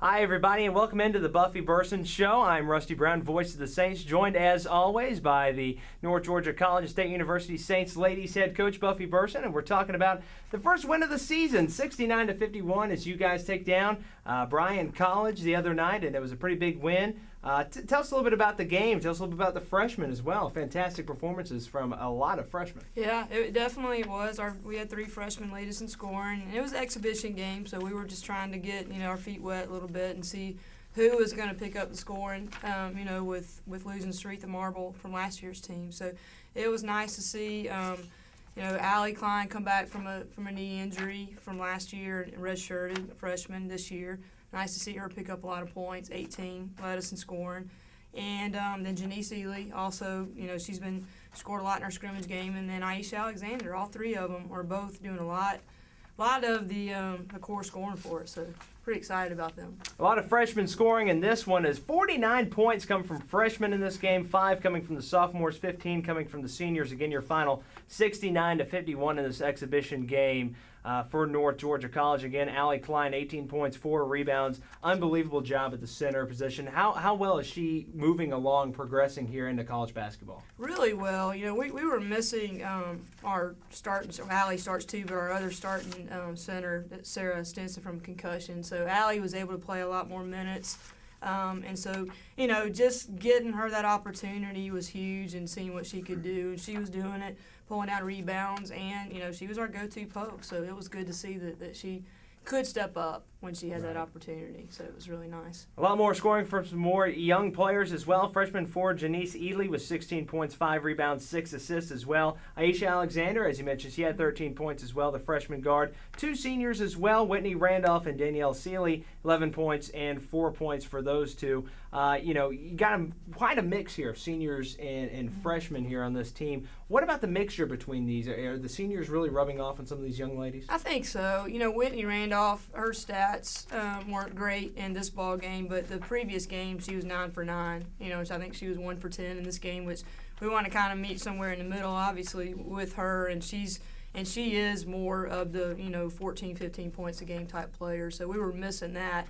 Hi, everybody, and welcome into the Buffie Burson Show. I'm Rusty Brown, voice of the Saints, joined as always by the North Georgia College and State University Saints ladies head coach Buffie Burson, and we're talking about the first win of the season, 69-51, as you guys take down Bryan College the other night, and it was a pretty big win. Tell us a little bit about the game. Tell us a little bit about the freshmen as well. Fantastic performances from a lot of freshmen. Yeah, it definitely was. We had 3 freshmen lead us in scoring. And it was an exhibition game, so we were just trying to get our feet wet a little bit and see who was going to pick up the scoring. With losing Street the Marble from last year's team, so it was nice to see. Allie Klein come back from a knee injury from last year and redshirted freshman this year. Nice to see her pick up a lot of points, 18, led us in scoring. And then Janice Ely also, she's scored a lot in our scrimmage game. And then Aisha Alexander, all 3 of them are both doing a lot of the core scoring for us. So pretty excited about them. A lot of freshmen scoring in this one as 49 points come from freshmen in this game, 5 coming from the sophomores, 15 coming from the seniors. Again, your final 69-51 in this exhibition game. For North Georgia College. Again, Allie Klein, 18 points, 4 rebounds. Unbelievable job at the center position. How well is she moving along, progressing here into college basketball? Really well. We were missing our starting, so Allie starts too, but our other starting center, Sarah Stinson, from concussion. So Allie was able to play a lot more minutes. And so, just getting her that opportunity was huge and seeing what she could do. And she was doing it, pulling out rebounds, and, she was our go-to poke. So it was good to see that she could step up when she had that opportunity. So it was really nice. A lot more scoring from some more young players as well. Freshman forward Janice Ely with 16 points, 5 rebounds, 6 assists as well. Aisha Alexander, as you mentioned, she had 13 points as well, the freshman guard. 2 seniors as well, Whitney Randolph and Danielle Seeley, 11 points and 4 points for those 2. You got quite a mix here of seniors and freshmen here on this team. What about the mixture between these? Are the seniors really rubbing off on some of these young ladies? I think so. Whitney Randolph, her stats weren't great in this ball game, but the previous game she was 9 for 9. So I think she was 1 for 10 in this game, which we want to kind of meet somewhere in the middle, obviously, with her, and she is more of the 14, 15 points a game type player. So we were missing that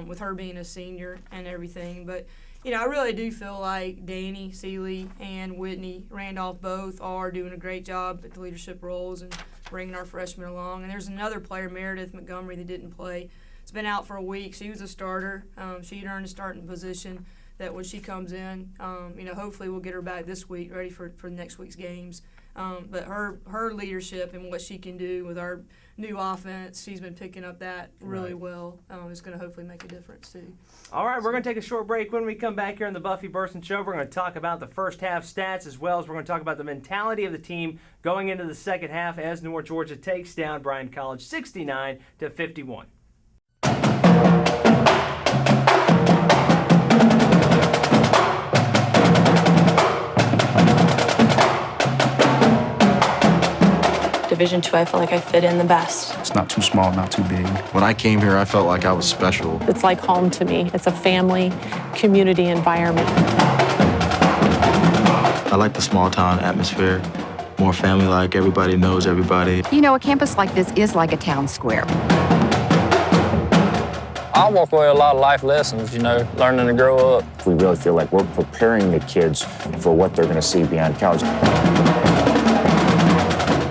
with her being a senior and everything, but. I really do feel like Danny Seeley and Whitney Randolph both are doing a great job at the leadership roles and bringing our freshmen along. And there's another player, Meredith Montgomery, that didn't play. It's been out for a week. She was a starter. She'd earned a starting position that when she comes in, hopefully we'll get her back this week, ready for next week's games. But her leadership and what she can do with our new offense, she's been picking up that really well. It's going to hopefully make a difference too. All right, we're going to take a short break. When we come back here on the Buffie Burson Show, we're going to talk about the first half stats as well as we're going to talk about the mentality of the team going into the second half as North Georgia takes down Bryan College 69-51. Division II, I feel like I fit in the best. It's not too small, not too big. When I came here, I felt like I was special. It's like home to me. It's a family, community environment. I like the small town atmosphere. More family-like, everybody knows everybody. A campus like this is like a town square. I walk away with a lot of life lessons, learning to grow up. We really feel like we're preparing the kids for what they're going to see beyond college.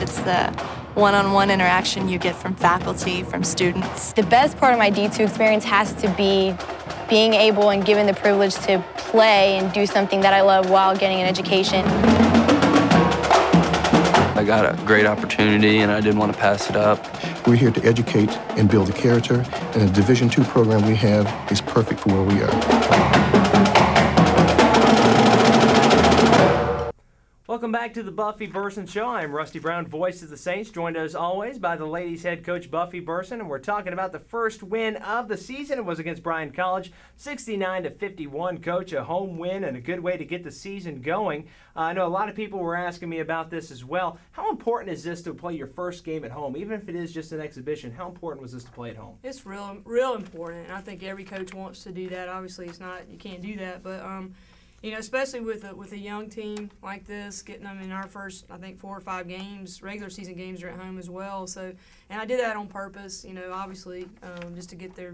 It's the one-on-one interaction you get from faculty, from students. The best part of my D2 experience has to be being able and given the privilege to play and do something that I love while getting an education. I got a great opportunity and I didn't want to pass it up. We're here to educate and build a character, and the Division II program we have is perfect for where we are. Welcome back to the Buffie Burson Show. I'm Rusty Brown, voice of the Saints, joined as always by the ladies' head coach Buffie Burson, and we're talking about the first win of the season. It was against Bryan College, 69-51. Coach, a home win and a good way to get the season going. I know a lot of people were asking me about this as well. How important is this to play your first game at home, even if it is just an exhibition? How important was this to play at home? It's real important, and I think every coach wants to do that. Obviously, you can't do that, but especially with a young team like this, getting them in our first, I think, 4 or 5 games, regular season games are at home as well. So, and I did that on purpose, obviously, just to get their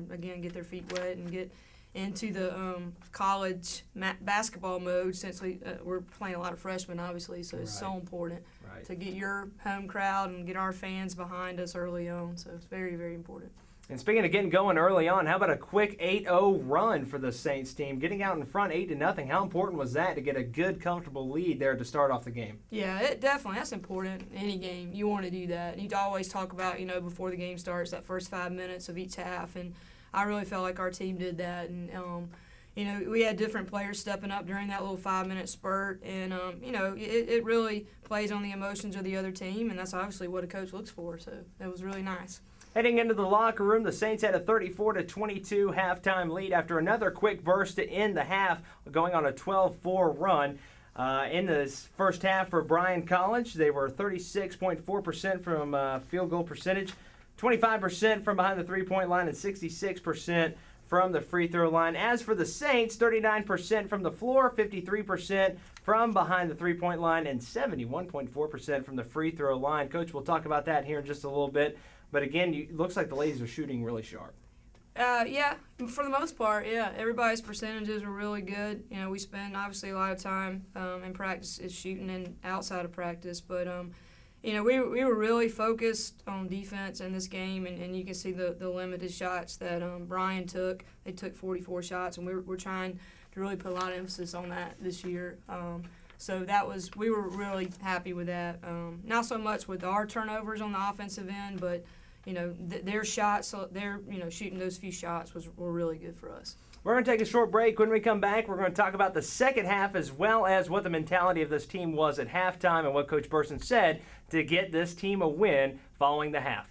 feet wet and get into the college basketball mode, since we're playing a lot of freshmen, obviously, so it's so important to get your home crowd and get our fans behind us early on. So it's very, very important. And speaking of getting going early on, how about a quick 8-0 run for the Saints team? Getting out in front 8-0, how important was that to get a good, comfortable lead there to start off the game? Yeah, that's important in any game. You want to do that. You always talk about, before the game starts, that first 5 minutes of each half, and I really felt like our team did that. And, we had different players stepping up during that little 5-minute spurt, and, it really plays on the emotions of the other team, and that's obviously what a coach looks for, so it was really nice. Heading into the locker room, the Saints had a 34-22 halftime lead after another quick burst to end the half, going on a 12-4 run. In this first half for Bryan College, they were 36.4% from field goal percentage, 25% from behind the three-point line, and 66% from the free throw line. As for the Saints, 39% from the floor, 53% from behind the three-point line, and 71.4% from the free throw line. Coach, we'll talk about that here in just a little bit. But again, it looks like the ladies are shooting really sharp. Yeah, for the most part, yeah. Everybody's percentages were really good. We spend obviously a lot of time in practice is shooting and outside of practice. But, we were really focused on defense in this game, and you can see the limited shots that Bryan took. They took 44 shots, and we're trying to really put a lot of emphasis on that this year. So we were really happy with that. Not so much with our turnovers on the offensive end, but their shots, shooting those few shots were really good for us. We're going to take a short break. When we come back, we're going to talk about the second half as well as what the mentality of this team was at halftime and what Coach Burson said to get this team a win following the half.